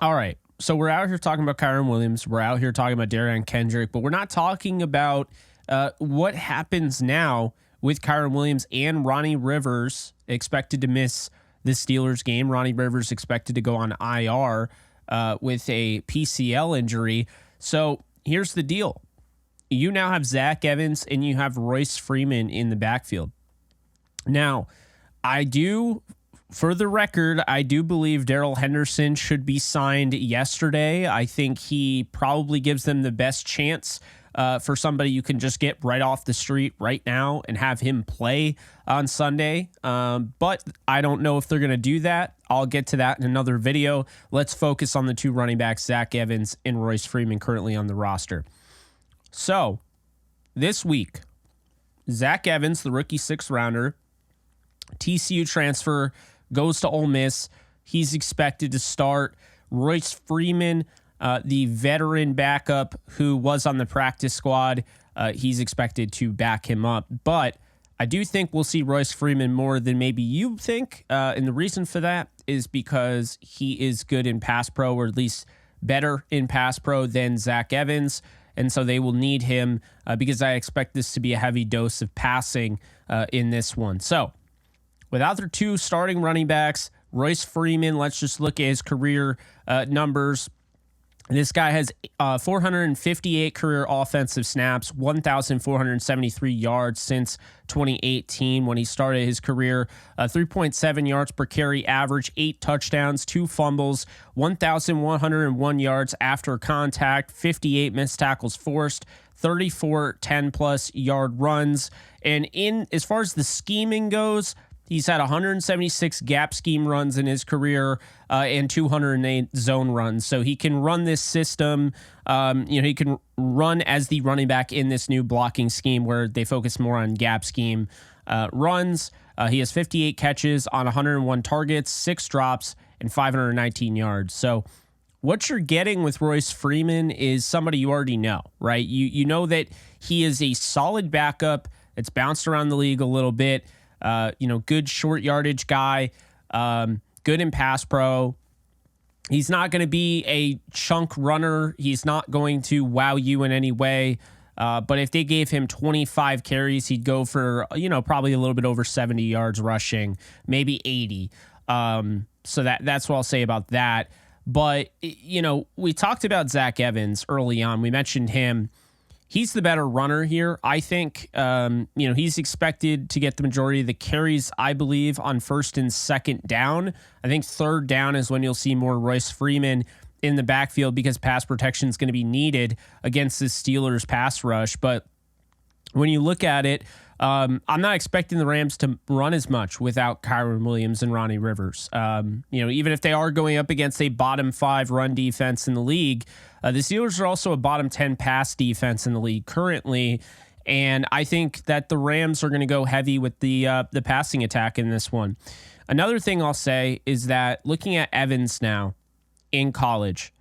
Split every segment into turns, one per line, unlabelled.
All right. So we're out here talking about Kyren Williams. We're out here talking about Darrell Kendrick, but we're not talking about what happens now with Kyren Williams and Ronnie Rivers expected to miss the Steelers game. Ronnie Rivers expected to go on IR with a PCL injury. So here's the deal. You now have Zach Evans and you have Royce Freeman in the backfield. Now, for the record, I do believe Darrell Henderson should be signed yesterday. I think he probably gives them the best chance for somebody you can just get right off the street right now and have him play on Sunday. But I don't know if they're going to do that. I'll get to that in another video. Let's focus on the two running backs, Zach Evans and Royce Freeman, currently on the roster. So this week, Zach Evans, the rookie 6th rounder, TCU transfer, goes to Ole Miss. He's expected to start. Royce Freeman, the veteran backup who was on the practice squad, he's expected to back him up. But I do think we'll see Royce Freeman more than maybe you think. And the reason for that is because he is good in pass pro, or at least better in pass pro than Zach Evans. And so they will need him because I expect this to be a heavy dose of passing in this one. So without their two starting running backs, Royce Freeman, let's just look at his career numbers. This guy has 458 career offensive snaps, 1,473 yards since 2018 when he started his career, 3.7 yards per carry average, 8 touchdowns, 2 fumbles, 1,101 yards after contact, 58 missed tackles forced, 34 10-plus yard runs. And as far as the scheming goes, he's had 176 gap scheme runs in his career and 208 zone runs. So he can run this system. He can run as the running back in this new blocking scheme where they focus more on gap scheme runs. He has 58 catches on 101 targets, 6 drops, and 519 yards. So what you're getting with Royce Freeman is somebody you already know, right? You know that he is a solid backup. It's bounced around the league a little bit. Good short yardage guy, good in pass pro. He's not going to be a chunk runner. He's not going to wow you in any way. But if they gave him 25 carries, he'd go for, probably a little bit over 70 yards rushing, maybe 80. So that's what I'll say about that. But, we talked about Zach Evans early on. We mentioned him. He's the better runner here. I think, he's expected to get the majority of the carries, I believe, on first and second down. I think third down is when you'll see more Royce Freeman in the backfield because pass protection is going to be needed against the Steelers pass rush. But when you look at it, I'm not expecting the Rams to run as much without Kyren Williams and Ronnie Rivers. Even if they are going up against a bottom 5 run defense in the league, the Steelers are also a bottom 10 pass defense in the league currently. And I think that the Rams are going to go heavy with the passing attack in this one. Another thing I'll say is that looking at Evans now in college,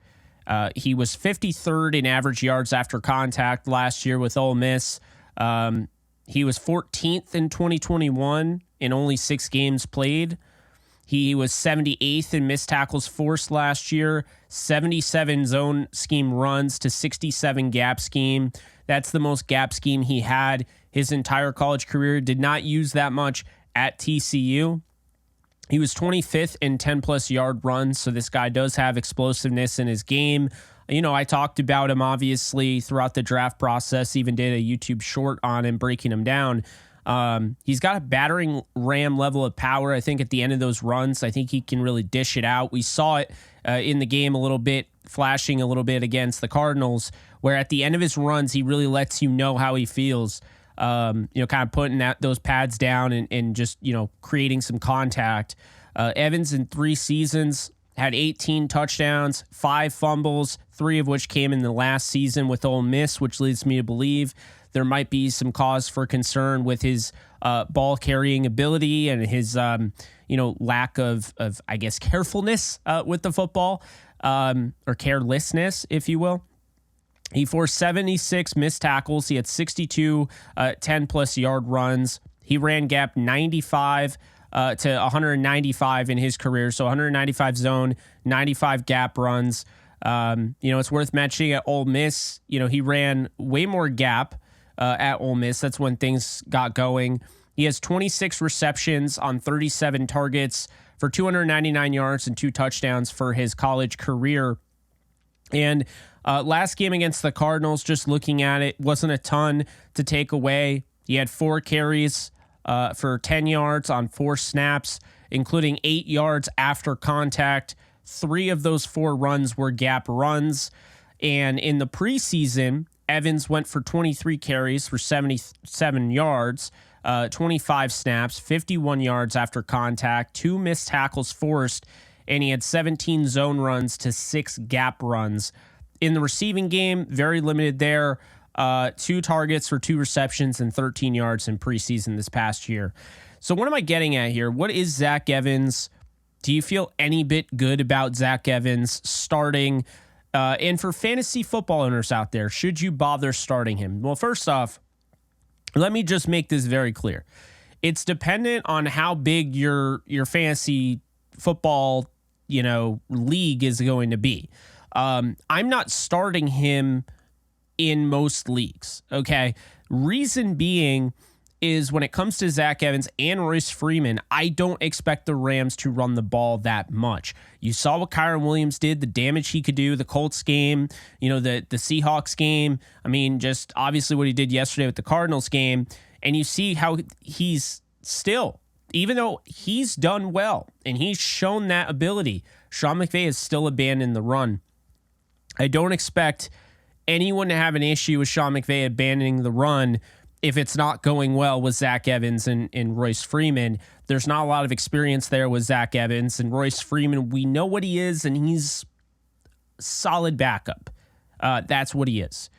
he was 53rd in average yards after contact last year with Ole Miss. He was 14th in 2021 in only 6 games played. He was 78th in missed tackles forced last year, 77 zone scheme runs to 67 gap scheme. That's the most gap scheme he had his entire college career. Did not use that much at TCU. He was 25th in 10-plus yard runs, so this guy does have explosiveness in his game. I talked about him, obviously, throughout the draft process, even did a YouTube short on him, breaking him down. He's got a battering ram level of power. I think at the end of those runs, I think he can really dish it out. We saw it in the game a little bit, flashing a little bit against the Cardinals, where at the end of his runs, he really lets you know how he feels, kind of putting those pads down and just, creating some contact. Evans in 3 seasons had 18 touchdowns, 5 fumbles, 3 of which came in the last season with Ole Miss, which leads me to believe there might be some cause for concern with his ball carrying ability and his, lack of I guess, carefulness with the football, or carelessness, if you will. He forced 76 missed tackles. He had 62 10-plus yard runs. He ran gap 95 to 195 in his career. So 195 zone, 95 gap runs. It's worth mentioning at Ole Miss, he ran way more gap at Ole Miss. That's when things got going. He has 26 receptions on 37 targets for 299 yards and 2 touchdowns for his college career. And last game against the Cardinals, just looking at it, wasn't a ton to take away. He had 4 carries for 10 yards on 4 snaps, including 8 yards after contact. 3 of those 4 runs were gap runs. And in the preseason, Evans went for 23 carries for 77 yards, 25 snaps, 51 yards after contact, 2 missed tackles forced, and he had 17 zone runs to 6 gap runs. In the receiving game, very limited there. 2 targets for 2 receptions and 13 yards in preseason this past year. So what am I getting at here? What is Zach Evans? Do you feel any bit good about Zach Evans starting? And for fantasy football owners out there, should you bother starting him? Well, first off, let me just make this very clear. It's dependent on how big your fantasy football, league is going to be. I'm not starting him in most leagues. Okay. Reason being is when it comes to Zach Evans and Royce Freeman, I don't expect the Rams to run the ball that much. You saw what Kyren Williams did, the damage he could do, the Colts game, the Seahawks game. I mean, just obviously what he did yesterday with the Cardinals game. And you see how he's still, even though he's done well and he's shown that ability, Sean McVay has still abandoned the run. I don't expect anyone to have an issue with Sean McVay abandoning the run if it's not going well with Zach Evans and Royce Freeman. There's not a lot of experience there with Zach Evans, and Royce Freeman, we know what he is, and he's solid backup. That's what he is.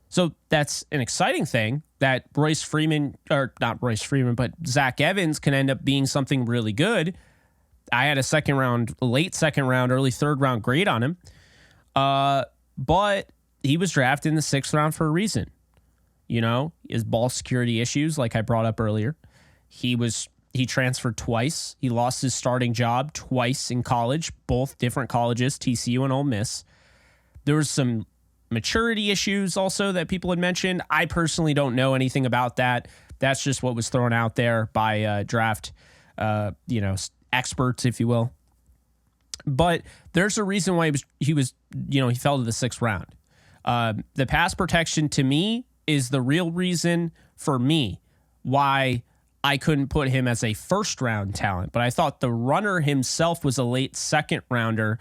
So that's an exciting thing that Royce Freeman, or not Royce Freeman, but Zach Evans can end up being something really good. I had a late second round, early third round grade on him. But he was drafted in the 6th round for a reason. His ball security issues, like I brought up earlier. He transferred twice. He lost his starting job twice in college, both different colleges, TCU and Ole Miss. There was some maturity issues also that people had mentioned. I personally don't know anything about that. That's just what was thrown out there by draft, experts, if you will. But there's a reason why he fell to the 6th round. The pass protection to me is the real reason for me why I couldn't put him as a 1st round talent. But I thought the runner himself was a late 2nd rounder.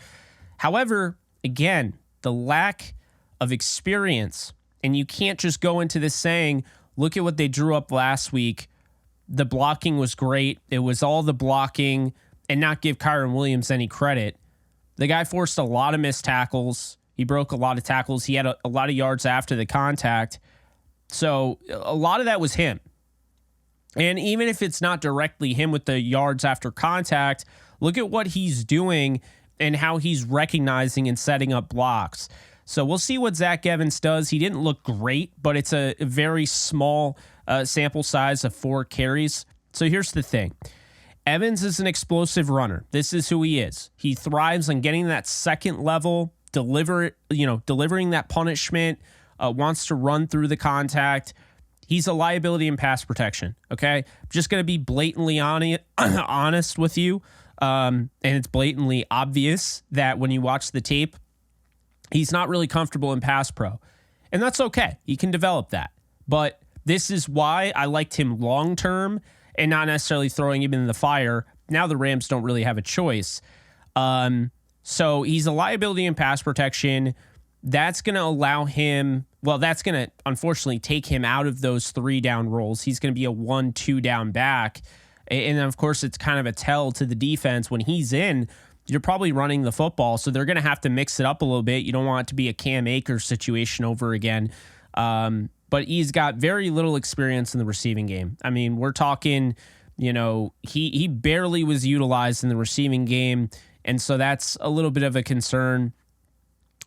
However, again, the lack of experience, and you can't just go into this saying, look at what they drew up last week. The blocking was great. It was all the blocking, and not give Kyren Williams any credit. The guy forced a lot of missed tackles. He broke a lot of tackles. He had a lot of yards after the contact. So a lot of that was him. And even if it's not directly him with the yards after contact, look at what he's doing and how he's recognizing and setting up blocks. So we'll see what Zach Evans does. He didn't look great, but it's a very small sample size of 4 carries. So here's the thing. Evans is an explosive runner. This is who he is. He thrives on getting that second level, delivering that punishment, wants to run through the contact. He's a liability in pass protection, okay? I'm just going to be blatantly honest with you, and it's blatantly obvious that when you watch the tape, he's not really comfortable in pass pro, and that's okay. He can develop that, but this is why I liked him long-term and not necessarily throwing him in the fire. Now the Rams don't really have a choice. So he's a liability in pass protection. That's going to allow him, that's going to unfortunately take him out of those 3-down roles. He's going to be a 1-2 down back. And of course, it's kind of a tell to the defense when he's in, you're probably running the football. So they're going to have to mix it up a little bit. You don't want it to be a Cam Akers situation over again. But he's got very little experience in the receiving game. I mean, we're talking, he barely was utilized in the receiving game. And so that's a little bit of a concern.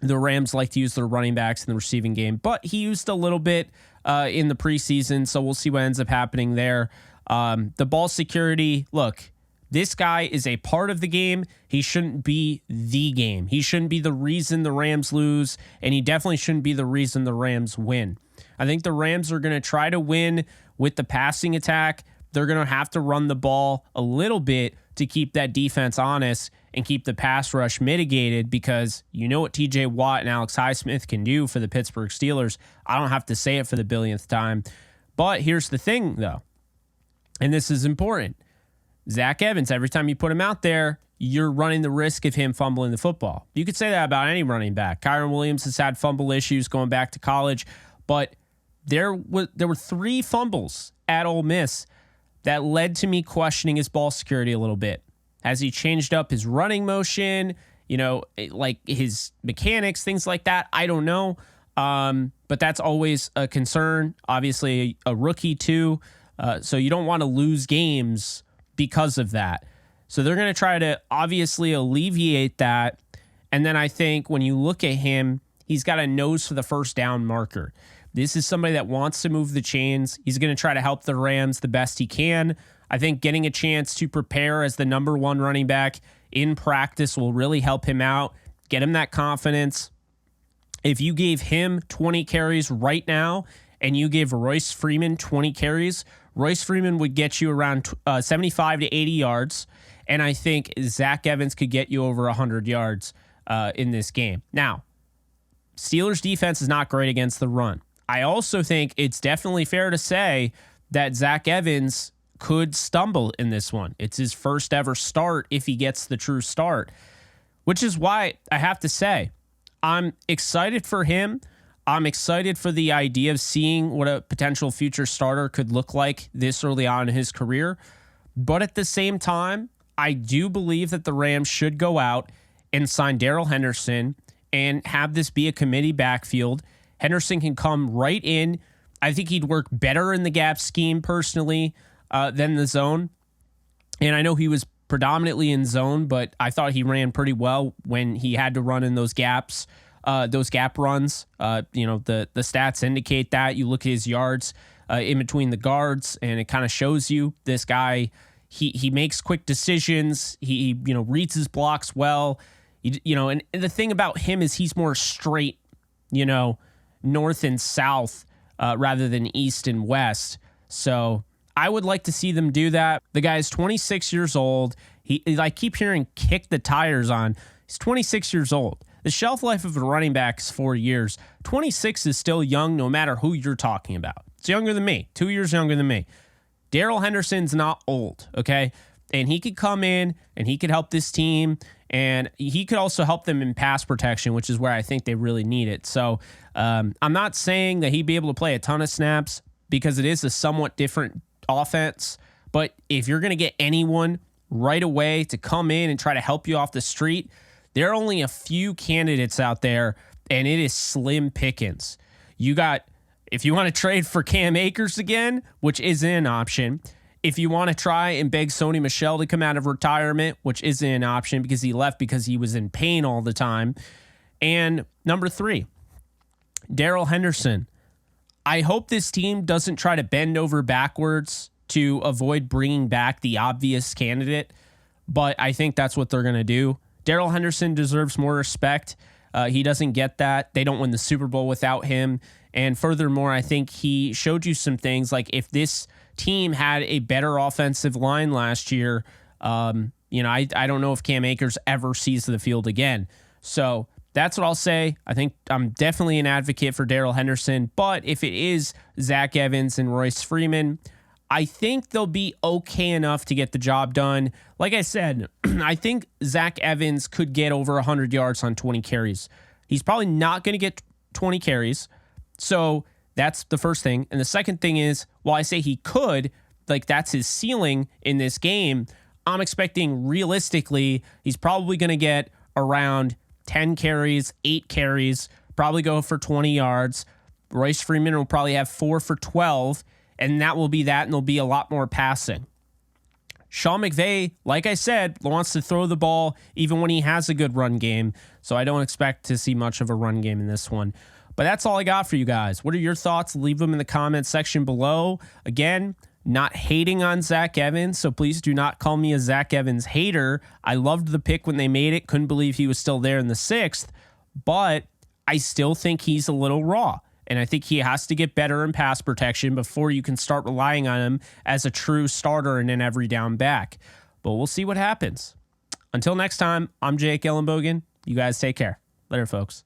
The Rams like to use their running backs in the receiving game, but he used a little bit in the preseason. So we'll see what ends up happening there. The ball security, look, This guy is a part of the game. He shouldn't be the game. He shouldn't be the reason the Rams lose, and he definitely shouldn't be the reason the Rams win. I think the Rams are going to try to win with the passing attack. They're going to have to run the ball a little bit to keep that defense honest and keep the pass rush mitigated, because you know what TJ Watt and Alex Highsmith can do for the Pittsburgh Steelers. I don't have to say it for the billionth time. But here's the thing, though, and this is important. Zach Evans, every time you put him out there, you're running the risk of him fumbling the football. You could say that about any running back. Kyren Williams has had fumble issues going back to college, but there were 3 fumbles at Ole Miss that led to me questioning his ball security a little bit. Has he changed up his running motion, like his mechanics, things like that? I don't know. But that's always a concern. Obviously, a rookie too. So you don't want to lose games because of that. So they're going to try to obviously alleviate that. And then I think when you look at him, he's got a nose for the first down marker. This is somebody that wants to move the chains. He's going to try to help the Rams the best he can. I think getting a chance to prepare as the number 1 running back in practice will really help him out, get him that confidence. If you gave him 20 carries right now and you gave Royce Freeman 20 carries, Royce Freeman would get you around 75 to 80 yards. And I think Zach Evans could get you over 100 yards in this game. Now, Steelers defense is not great against the run. I also think it's definitely fair to say that Zach Evans could stumble in this one. It's his first ever start if he gets the true start, which is why I have to say I'm excited for him. I'm excited for the idea of seeing what a potential future starter could look like this early on in his career. But at the same time, I do believe that the Rams should go out and sign Darrell Henderson and have this be a committee backfield. Henderson can come right in. I think he'd work better in the gap scheme personally than the zone. And I know he was predominantly in zone, but I thought he ran pretty well when he had to run in those gaps, those gap runs. The stats indicate that. You look at his yards in between the guards, and it kind of shows you this guy. He makes quick decisions. He reads his blocks well. And the thing about him is he's more straight, north and south rather than east and west. So I would like to see them do that. The guy is 26 years old. I keep hearing kick the tires on. He's 26 years old. The shelf life of a running back is 4 years. 26 is still young no matter who you're talking about. It's younger than me, 2 years younger than me. Darrell Henderson's not old, okay? And he could come in and he could help this team, and he could also help them in pass protection, which is where I think they really need it. So I'm not saying that he'd be able to play a ton of snaps because it is a somewhat different offense. But if you're going to get anyone right away to come in and try to help you off the street, there are only a few candidates out there, and it is slim pickings. If you want to trade for Cam Akers again, which isn't an option, if you want to try and beg Sony Michel to come out of retirement, which isn't an option because he left because he was in pain all the time. And number 3, Darrell Henderson. I hope this team doesn't try to bend over backwards to avoid bringing back the obvious candidate, but I think that's what they're going to do. Darrell Henderson deserves more respect. He doesn't get that. They don't win the Super Bowl without him. And furthermore, I think he showed you some things like if this team had a better offensive line last year, I don't know if Cam Akers ever sees the field again. So that's what I'll say. I think I'm definitely an advocate for Darrell Henderson, but if it is Zach Evans and Royce Freeman, I think they'll be okay enough to get the job done. Like I said, I think Zach Evans could get over 100 yards on 20 carries. He's probably not going to get 20 carries. So that's the first thing. And the second thing is, while I say he could, that's his ceiling in this game, I'm expecting realistically, he's probably going to get around 10 carries, 8 carries, probably go for 20 yards. Royce Freeman will probably have 4 for 12, and that will be that, and there'll be a lot more passing. Sean McVay, like I said, wants to throw the ball even when he has a good run game, so I don't expect to see much of a run game in this one. But that's all I got for you guys. What are your thoughts? Leave them in the comments section below. Again, Not hating on Zach Evans, so please do not call me a Zach Evans hater. I loved the pick when they made it. Couldn't believe he was still there in the 6th, but I still think he's a little raw. And I think he has to get better in pass protection before you can start relying on him as a true starter and an every down back. But we'll see what happens. Until next time, I'm Jake Ellenbogen. You guys take care. Later, folks.